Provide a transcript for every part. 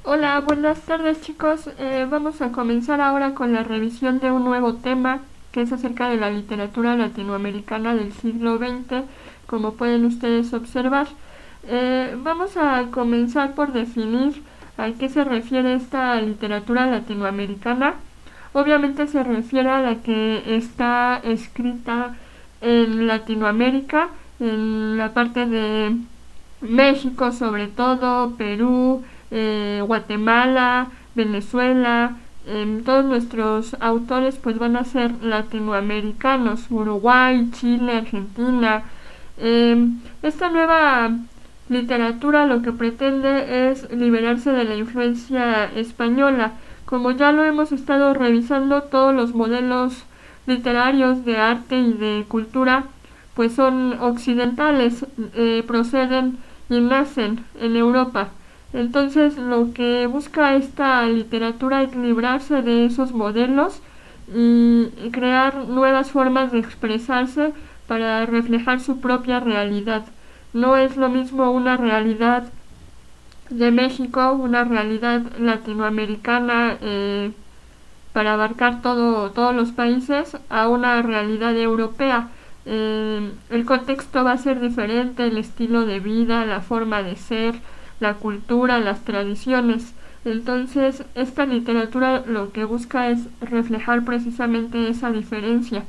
Hola, buenas tardes chicos. Vamos a comenzar ahora con la revisión de un nuevo tema que es acerca de la literatura latinoamericana del siglo XX, como pueden ustedes observar. Vamos a comenzar por definir a qué se refiere esta literatura latinoamericana. Obviamente se refiere a la que está escrita en Latinoamérica, en la parte de México sobre todo, Perú, Guatemala, Venezuela. Todos nuestros autores pues van a ser latinoamericanos, Uruguay, Chile, Argentina. Esta nueva literatura lo que pretende es liberarse de la influencia española. Como ya lo hemos estado revisando, todos los modelos literarios de arte y de cultura pues son occidentales, proceden y nacen en Europa. Entonces lo que busca esta literatura es librarse de esos modelos y crear nuevas formas de expresarse para reflejar su propia realidad. No es lo mismo una realidad de México, una realidad latinoamericana, para abarcar todos los países, a una realidad europea. El contexto va a ser diferente, el estilo de vida, la forma de ser, la cultura, las tradiciones. Entonces, esta literatura lo que busca es reflejar precisamente esa diferencia.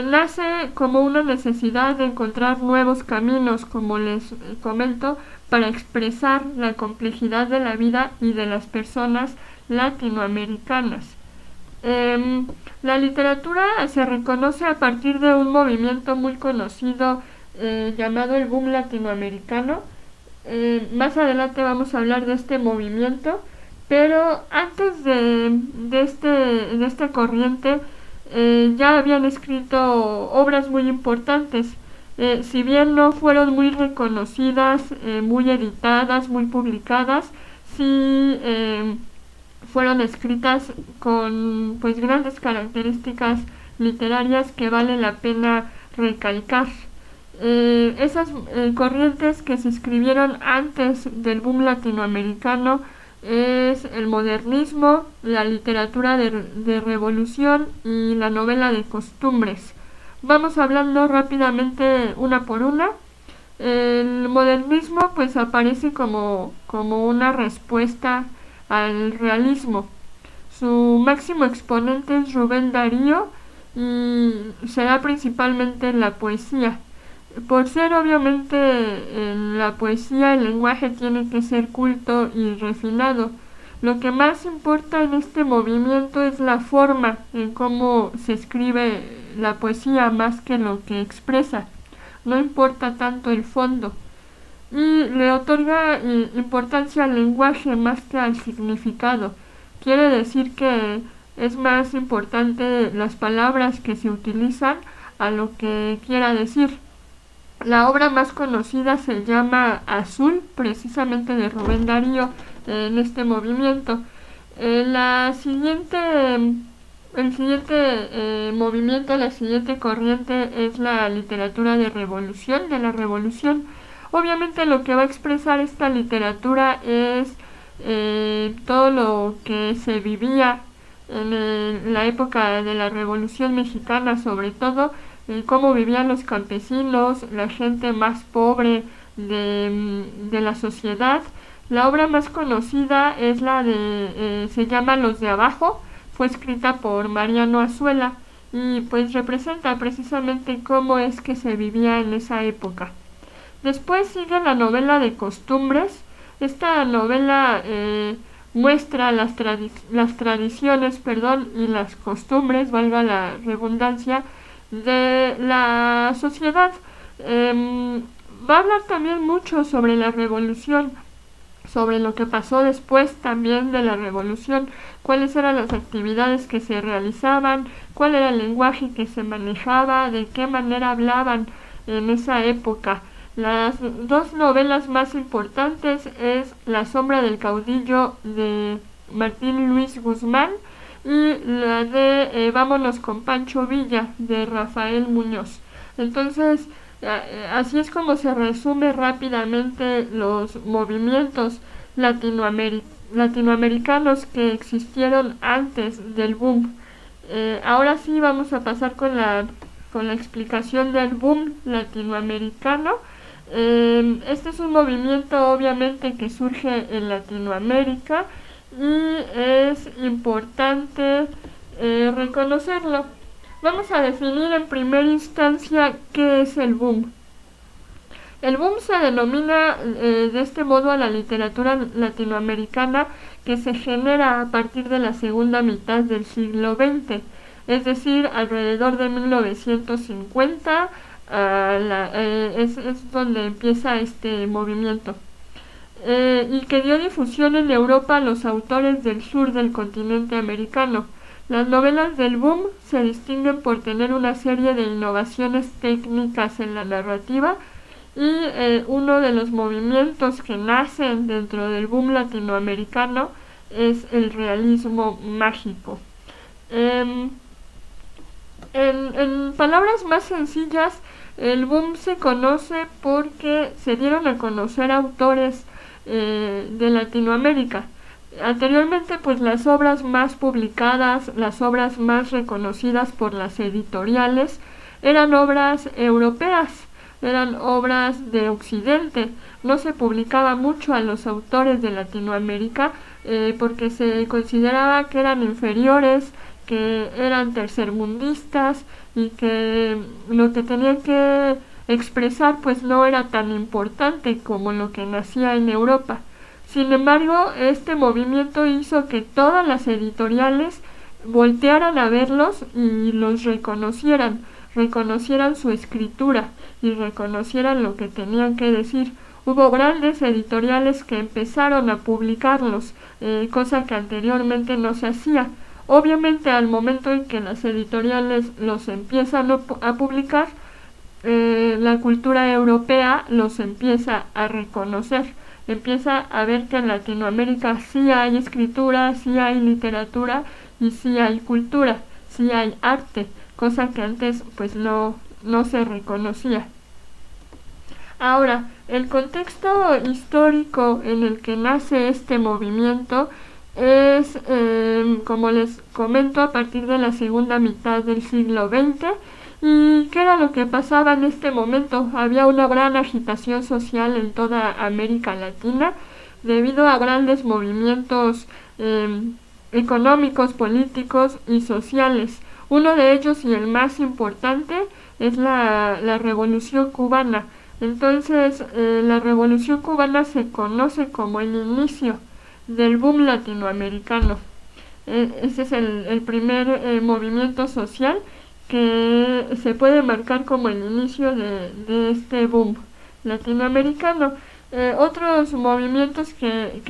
Nace como una necesidad de encontrar nuevos caminos, como les comento, para expresar la complejidad de la vida y de las personas latinoamericanas. La literatura se reconoce a partir de un movimiento muy conocido, llamado el boom latinoamericano. Más adelante vamos a hablar de este movimiento, pero antes de esta corriente ya habían escrito obras muy importantes. Si bien no fueron muy reconocidas, muy editadas, muy publicadas, sí fueron escritas con pues grandes características literarias que vale la pena recalcar. Esas corrientes que se escribieron antes del boom latinoamericano es el modernismo, la literatura de revolución y la novela de costumbres. Vamos hablando rápidamente una por una. El modernismo pues aparece como una respuesta al realismo. Su máximo exponente es Rubén Darío y se da principalmente en la poesía. Por ser obviamente en la poesía el lenguaje tiene que ser culto y refinado. Lo que más importa en este movimiento es la forma en cómo se escribe la poesía más que lo que expresa. No importa tanto el fondo. Y le otorga importancia al lenguaje más que al significado. Quiere decir que es más importante las palabras que se utilizan a lo que quiera decir. La obra más conocida se llama Azul, precisamente de Rubén Darío, en este movimiento. La siguiente, el siguiente movimiento, la siguiente corriente es la literatura de revolución, de la revolución. Obviamente lo que va a expresar esta literatura es todo lo que se vivía en la época de la Revolución Mexicana, sobre todo cómo vivían los campesinos, la gente más pobre de la sociedad. La obra más conocida es la se llama Los de Abajo, fue escrita por Mariano Azuela y pues representa precisamente cómo es que se vivía en esa época. Después sigue la novela de costumbres. Esta novela muestra las tradiciones, y las costumbres, valga la redundancia, de la sociedad. Va a hablar también mucho sobre la revolución, sobre lo que pasó después también de la revolución, cuáles eran las actividades que se realizaban, cuál era el lenguaje que se manejaba, de qué manera hablaban en esa época. Las dos novelas más importantes es La sombra del caudillo de Martín Luis Guzmán y la de Vámonos con Pancho Villa de Rafael Muñoz. Entonces, así es como se resume rápidamente los movimientos latinoamericanos que existieron antes del boom. Ahora sí vamos a pasar con la explicación del boom latinoamericano. Este es un movimiento obviamente que surge en Latinoamérica y es importante reconocerlo. Vamos a definir en primera instancia qué es el boom. El boom se denomina de este modo a la literatura latinoamericana que se genera a partir de la segunda mitad del siglo XX, es decir, alrededor de 1950 es donde empieza este movimiento. Y que dio difusión en Europa a los autores del sur del continente americano. Las novelas del boom se distinguen por tener una serie de innovaciones técnicas en la narrativa y uno de los movimientos que nacen dentro del boom latinoamericano es el realismo mágico. En palabras más sencillas, el boom se conoce porque se dieron a conocer autores de Latinoamérica. Anteriormente, pues las obras más publicadas, las obras más reconocidas por las editoriales, eran obras europeas, eran obras de Occidente. No se publicaba mucho a los autores de Latinoamérica porque se consideraba que eran inferiores, que eran tercermundistas y que lo que tenían que expresar pues no era tan importante como lo que nacía en Europa. Sin embargo, este movimiento hizo que todas las editoriales voltearan a verlos y los reconocieran su escritura y reconocieran lo que tenían que decir. Hubo grandes editoriales que empezaron a publicarlos, cosa que anteriormente no se hacía. Obviamente al momento en que las editoriales los empiezan a publicar, la cultura europea los empieza a reconocer, empieza a ver que en Latinoamérica sí hay escritura, sí hay literatura y sí hay cultura, sí hay arte, cosa que antes pues no se reconocía. Ahora, el contexto histórico en el que nace este movimiento es, como les comento, a partir de la segunda mitad del siglo XX. ¿Y qué era lo que pasaba en este momento? Había una gran agitación social en toda América Latina debido a grandes movimientos económicos, políticos y sociales. Uno de ellos y el más importante es la Revolución Cubana. Entonces, la Revolución Cubana se conoce como el inicio del boom latinoamericano. Ese es el primer movimiento social que se puede marcar como el inicio de este boom latinoamericano. Otros movimientos que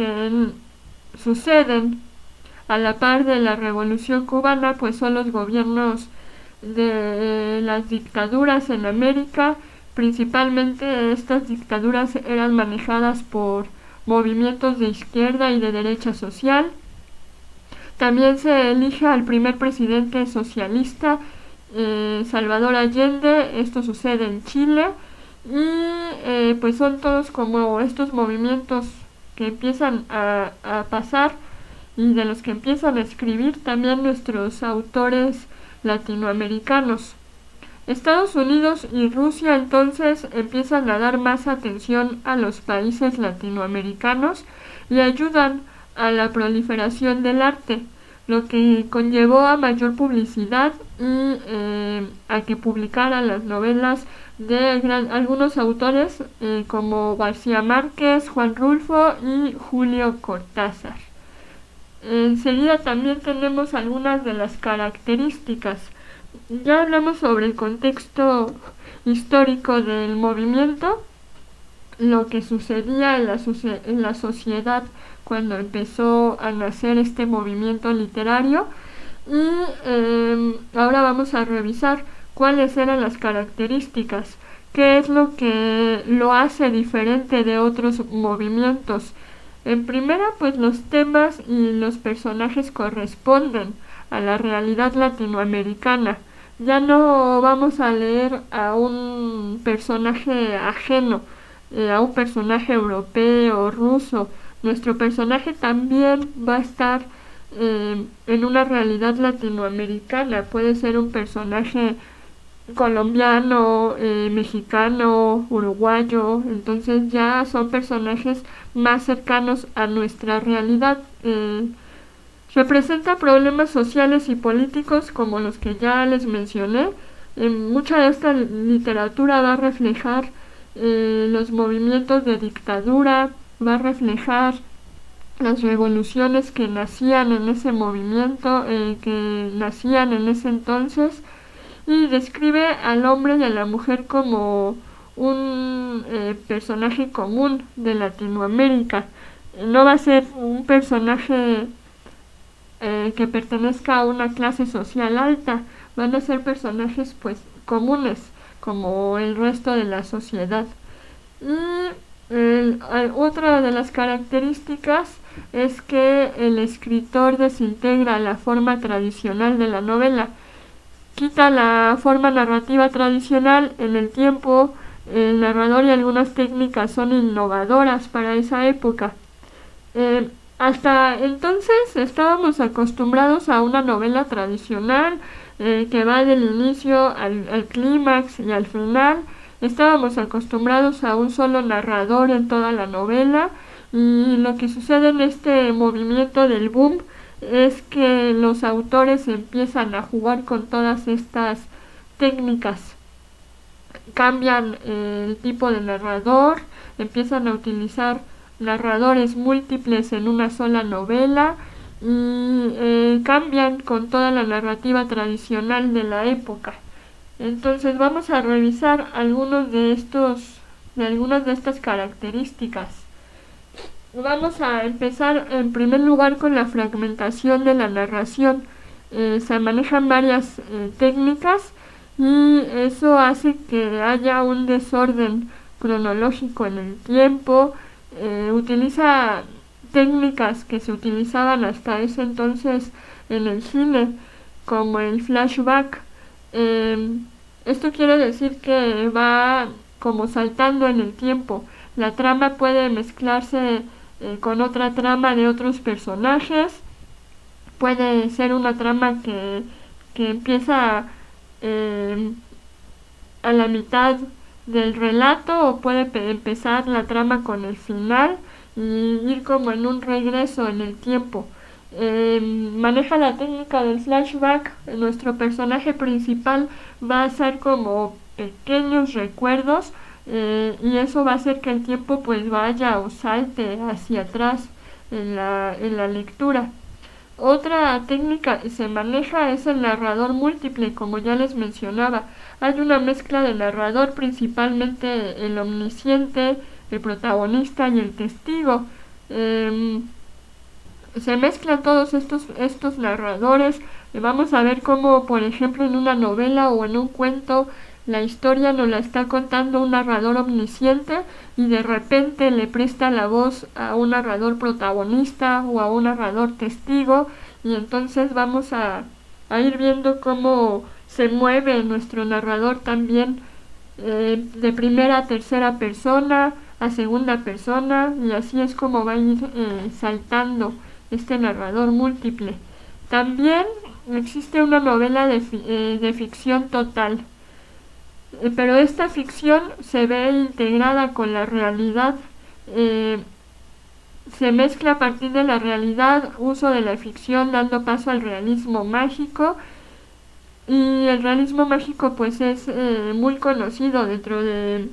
suceden a la par de la Revolución Cubana pues son los gobiernos de las dictaduras en América. Principalmente estas dictaduras eran manejadas por movimientos de izquierda y de derecha social. También se elige al primer presidente socialista, Salvador Allende. Esto sucede en Chile y pues son todos como estos movimientos que empiezan a pasar y de los que empiezan a escribir también nuestros autores latinoamericanos. Estados Unidos y Rusia entonces empiezan a dar más atención a los países latinoamericanos y ayudan a la proliferación del arte, lo que conllevó a mayor publicidad y a que publicaran las novelas de algunos autores como García Márquez, Juan Rulfo y Julio Cortázar. Enseguida también tenemos algunas de las características. Ya hablamos sobre el contexto histórico del movimiento, lo que sucedía en la sociedad cuando empezó a nacer este movimiento literario y ahora vamos a revisar cuáles eran las características, qué es lo que lo hace diferente de otros movimientos. En primera, pues los temas y los personajes corresponden a la realidad latinoamericana. Ya no vamos a leer a un personaje ajeno, a un personaje europeo, ruso. nuestro personaje también va a estar en una realidad latinoamericana. Puede ser un personaje colombiano, mexicano, uruguayo, entonces ya son personajes más cercanos a nuestra realidad. Representa problemas sociales y políticos como los que ya les mencioné. Mucha de esta literatura va a reflejar los movimientos de dictadura, va a reflejar las revoluciones que nacían en ese movimiento, que nacían en ese entonces, y describe al hombre y a la mujer como un personaje común de Latinoamérica. No va a ser un personaje que pertenezca a una clase social alta, van a ser personajes pues comunes como el resto de la sociedad. Y otra de las características es que el escritor desintegra la forma tradicional de la novela, quita la forma narrativa tradicional en el tiempo. El narrador y algunas técnicas son innovadoras para esa época. Hasta entonces estábamos acostumbrados a una novela tradicional que va del inicio al clímax y al final. Estábamos acostumbrados a un solo narrador en toda la novela, y lo que sucede en este movimiento del boom es que los autores empiezan a jugar con todas estas técnicas. Cambian el tipo de narrador, empiezan a utilizar narradores múltiples en una sola novela, y cambian con toda la narrativa tradicional de la época. Entonces vamos a revisar algunas de estas características. Vamos a empezar en primer lugar con la fragmentación de la narración. Se manejan varias técnicas, y eso hace que haya un desorden cronológico en el tiempo. Utiliza técnicas que se utilizaban hasta ese entonces en el cine, como el flashback. Esto quiere decir que va como saltando en el tiempo. La trama puede mezclarse con otra trama de otros personajes. Puede ser una trama que empieza a la mitad del relato, o puede empezar la trama con el final y ir como en un regreso en el tiempo. Maneja la técnica del flashback. Nuestro personaje principal va a ser como pequeños recuerdos, y eso va a hacer que el tiempo pues vaya o salte hacia atrás en la lectura. Otra técnica que se maneja es el narrador múltiple, como ya les mencionaba. Hay una mezcla de narrador, principalmente el omnisciente, el protagonista y el testigo. Se mezclan todos estos narradores. Vamos a ver cómo, por ejemplo, en una novela o en un cuento, la historia nos la está contando un narrador omnisciente, y de repente le presta la voz a un narrador protagonista o a un narrador testigo, y entonces vamos a ir viendo cómo se mueve nuestro narrador también, de primera a tercera persona, a segunda persona, y así es como va a ir saltando este narrador múltiple. También existe una novela de ficción total, pero esta ficción se ve integrada con la realidad. Se mezcla a partir de la realidad, uso de la ficción dando paso al realismo mágico, y el realismo mágico pues es muy conocido dentro de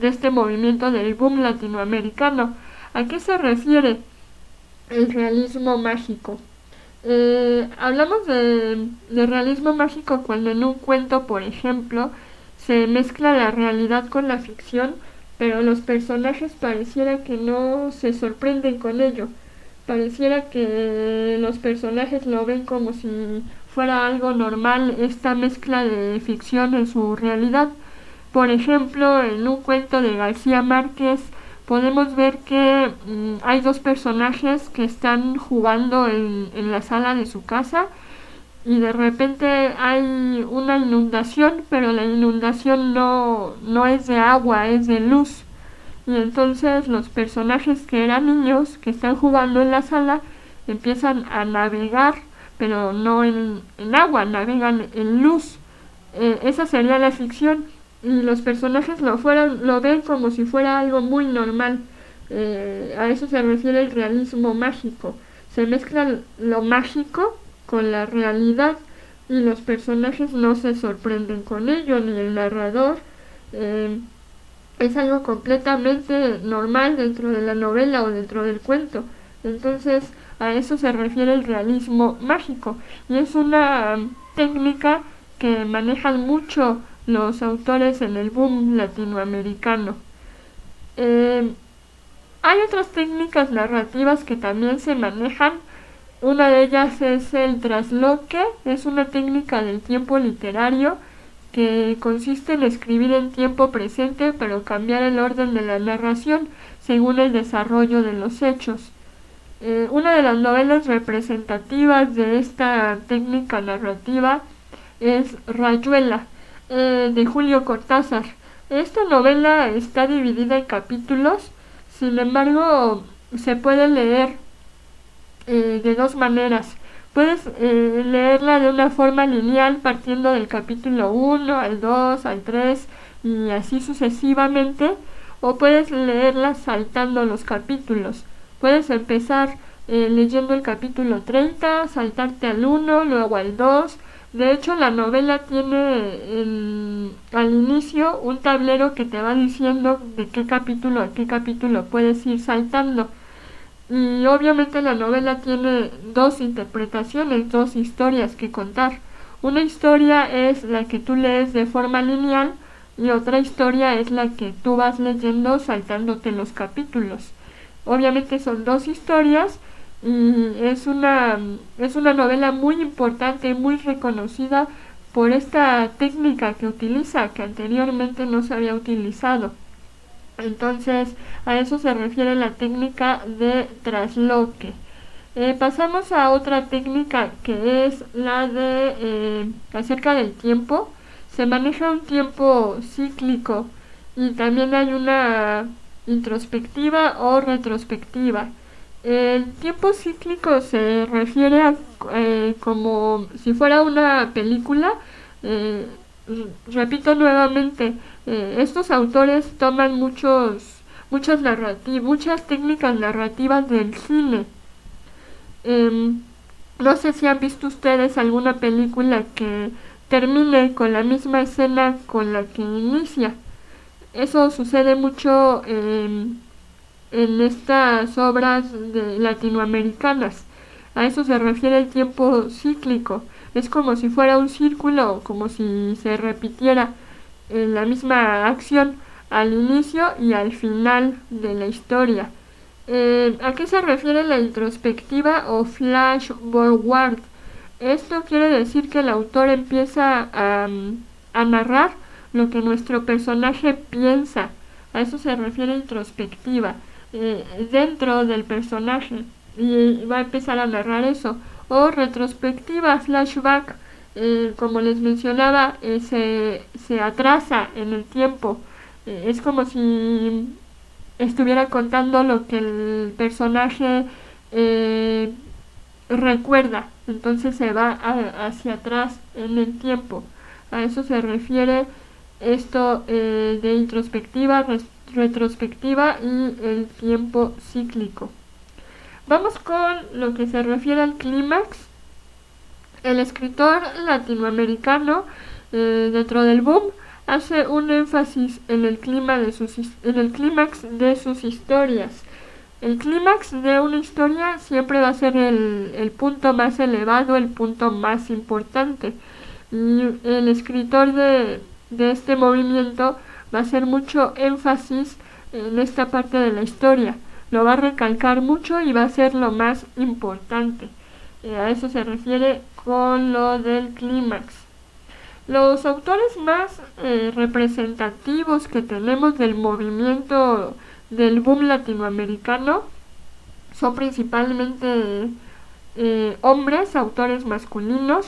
este movimiento del boom latinoamericano. ¿A qué se refiere el realismo mágico? Hablamos de realismo mágico cuando en un cuento, por ejemplo, se mezcla la realidad con la ficción, pero los personajes pareciera que no se sorprenden con ello. Pareciera que los personajes lo ven como si fuera algo normal esta mezcla de ficción en su realidad. Por ejemplo, en un cuento de García Márquez podemos ver que hay dos personajes que están jugando en la sala de su casa, y de repente hay una inundación, pero la inundación no es de agua, es de luz. y entonces los personajes que eran niños que están jugando en la sala empiezan a navegar, pero no en agua, navegan en luz. Esa sería la ficción, y los personajes lo ven como si fuera algo muy normal. A eso se refiere el realismo mágico. Se mezcla lo mágico con la realidad, y los personajes no se sorprenden con ello, ni el narrador. Es algo completamente normal dentro de la novela o dentro del cuento. Entonces, a eso se refiere el realismo mágico, y es una técnica que manejan mucho los autores en el boom latinoamericano. Hay otras técnicas narrativas que también se manejan. Una de ellas es el trasloque. Es una técnica del tiempo literario que consiste en escribir en tiempo presente pero cambiar el orden de la narración según el desarrollo de los hechos. Una de las novelas representativas de esta técnica narrativa es Rayuela, de Julio Cortázar. Esta novela está dividida en capítulos, sin embargo se puede leer de dos maneras. Puedes leerla de una forma lineal partiendo del capítulo 1 al 2 al 3 y así sucesivamente, o puedes leerla saltando los capítulos. Puedes empezar leyendo el capítulo 30, saltarte al 1, luego al 2. De hecho, la novela tiene al inicio un tablero que te va diciendo de qué capítulo a qué capítulo puedes ir saltando. Y obviamente la novela tiene dos interpretaciones, dos historias que contar. Una historia es la que tú lees de forma lineal y otra historia es la que tú vas leyendo saltándote los capítulos. Obviamente son dos historias, y es una novela muy importante, muy reconocida por esta técnica que utiliza, que anteriormente no se había utilizado. Entonces, a eso se refiere la técnica de trasloque. Pasamos a otra técnica que es la de acerca del tiempo. Se maneja un tiempo cíclico y también hay una introspectiva o retrospectiva. El tiempo cíclico se refiere a como si fuera una película. eh, Repito nuevamente, estos autores toman muchas técnicas narrativas del cine. No sé si han visto ustedes alguna película que termine con la misma escena con la que inicia. Eso sucede mucho en estas obras latinoamericanas. A eso se refiere el tiempo cíclico. Es como si fuera un círculo, como si se repitiera la misma acción al inicio y al final de la historia. ¿A qué se refiere la introspectiva o flash forward? Esto quiere decir que el autor empieza a narrar lo que nuestro personaje piensa. A eso se refiere introspectiva, dentro del personaje, y va a empezar a narrar eso. O retrospectiva, flashback, como les mencionaba, se atrasa en el tiempo. Es como si estuviera contando lo que el personaje recuerda, entonces se va hacia atrás en el tiempo. A eso se refiere esto de introspectiva, retrospectiva y el tiempo cíclico. Vamos con lo que se refiere al clímax. El escritor latinoamericano dentro del boom hace un énfasis en el clímax de sus historias. El clímax de una historia siempre va a ser el punto más elevado, el punto más importante. Y el escritor de este movimiento va a hacer mucho énfasis en esta parte de la historia. Lo va a recalcar mucho y va a ser lo más importante. A eso se refiere con lo del clímax. Los autores más representativos que tenemos del movimiento del boom latinoamericano son principalmente hombres, autores masculinos,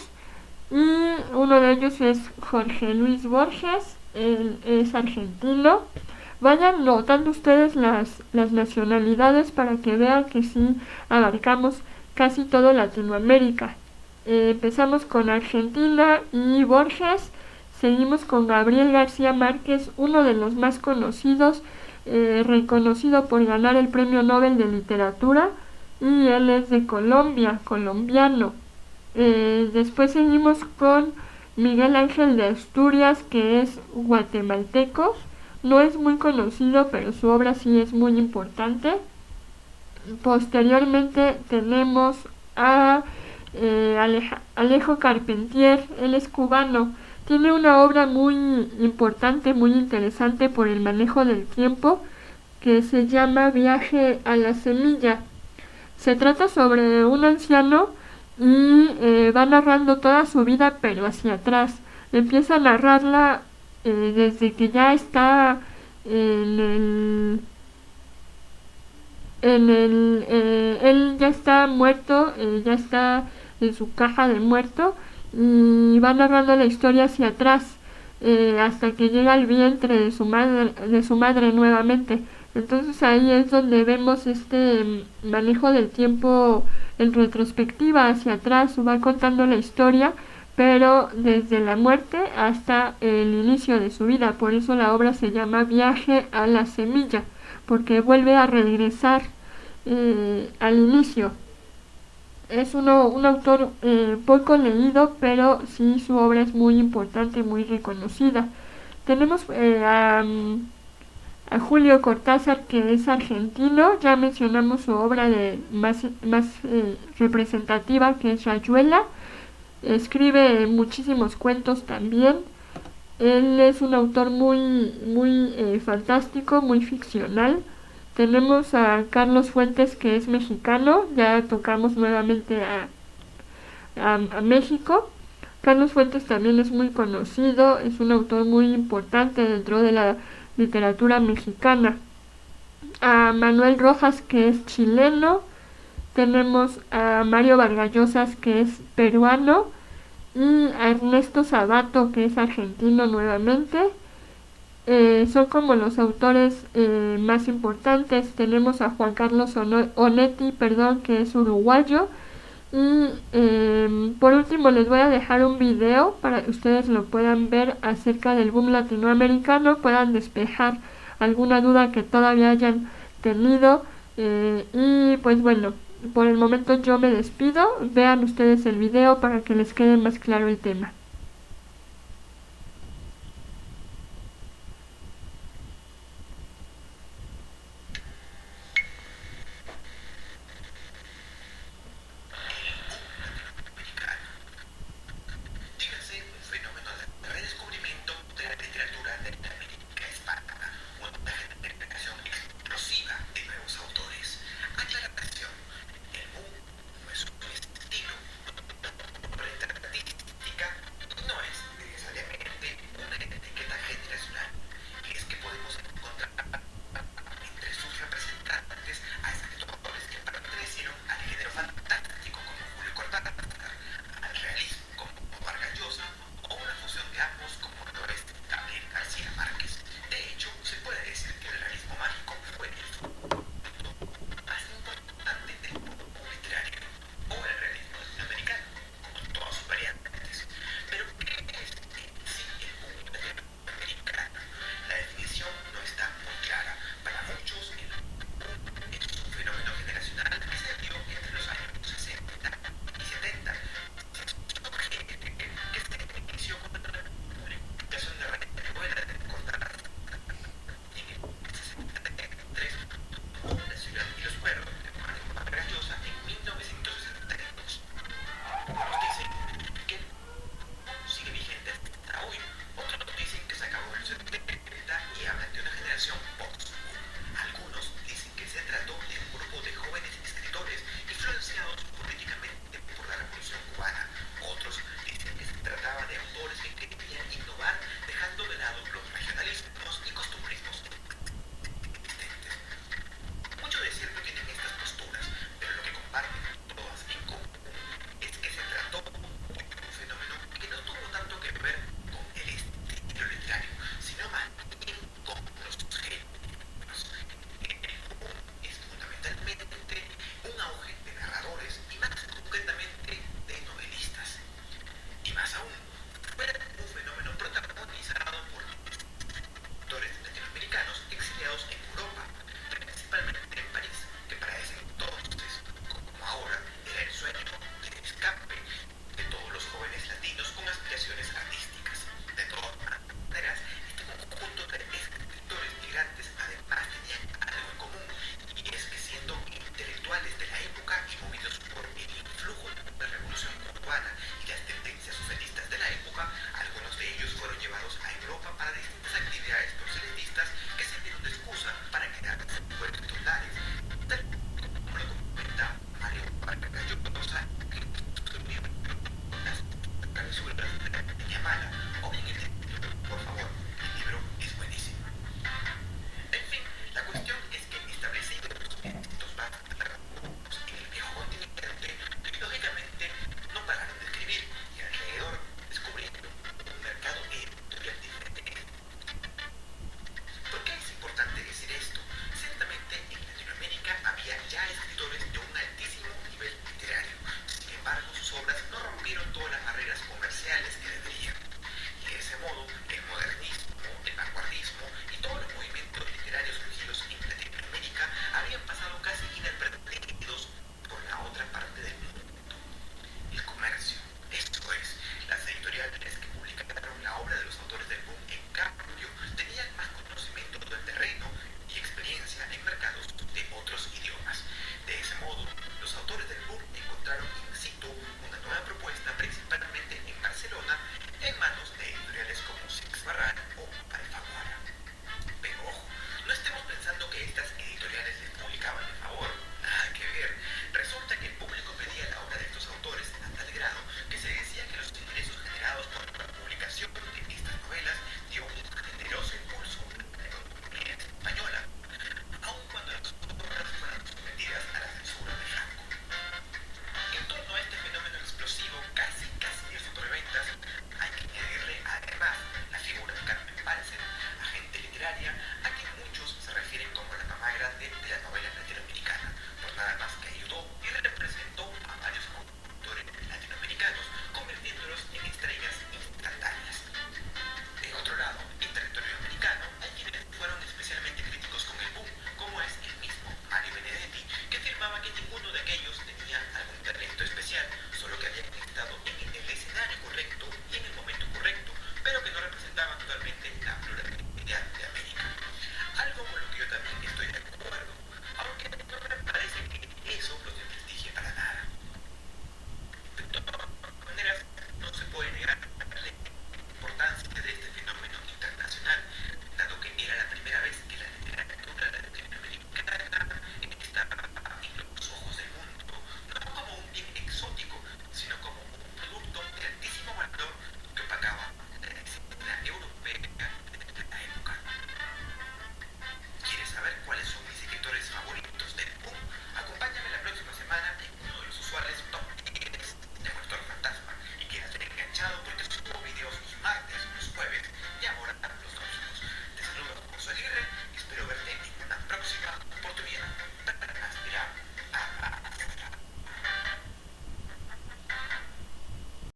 y uno de ellos es Jorge Luis Borges. Él es argentino. Vayan notando ustedes las nacionalidades para que vean que sí abarcamos casi todo Latinoamérica. Empezamos con Argentina y Borges, seguimos con Gabriel García Márquez, uno de los más conocidos, reconocido por ganar el Premio Nobel de Literatura, y él es de Colombia, colombiano. Después seguimos con Miguel Ángel de Asturias, que es guatemalteco. No es muy conocido, pero su obra sí es muy importante. Posteriormente tenemos a Alejo Carpentier, él es cubano. Tiene una obra muy importante, muy interesante por el manejo del tiempo, que se llama Viaje a la Semilla. Se trata sobre un anciano y va narrando toda su vida, pero hacia atrás. Empieza a narrarla desde que ya está en el él ya está muerto, ya está en su caja de muerto, y va narrando la historia hacia atrás, hasta que llega al vientre de su madre nuevamente. Entonces ahí es donde vemos este manejo del tiempo en retrospectiva hacia atrás. Va contando la historia, pero desde la muerte hasta el inicio de su vida. Por eso la obra se llama Viaje a la Semilla, porque vuelve a regresar al inicio. Es un autor poco leído, pero sí su obra es muy importante, muy reconocida. Tenemos a Julio Cortázar, que es argentino. Ya mencionamos su obra más representativa, que es Rayuela. Escribe muchísimos cuentos también. Él es un autor muy fantástico, muy ficcional. Tenemos a Carlos Fuentes, que es mexicano. Ya tocamos nuevamente a México. Carlos Fuentes también es muy conocido, es un autor muy importante dentro de la literatura mexicana. A Manuel Rojas, que es chileno. Tenemos a Mario Vargas Llosa, que es peruano, y a Ernesto Sabato, que es argentino nuevamente. Son como los autores más importantes. Tenemos a Juan Carlos Onetti, que es uruguayo. Y por último les voy a dejar un video para que ustedes lo puedan ver acerca del boom latinoamericano, puedan despejar alguna duda que todavía hayan tenido. Y pues bueno, por el momento yo me despido. Vean ustedes el video para que les quede más claro el tema.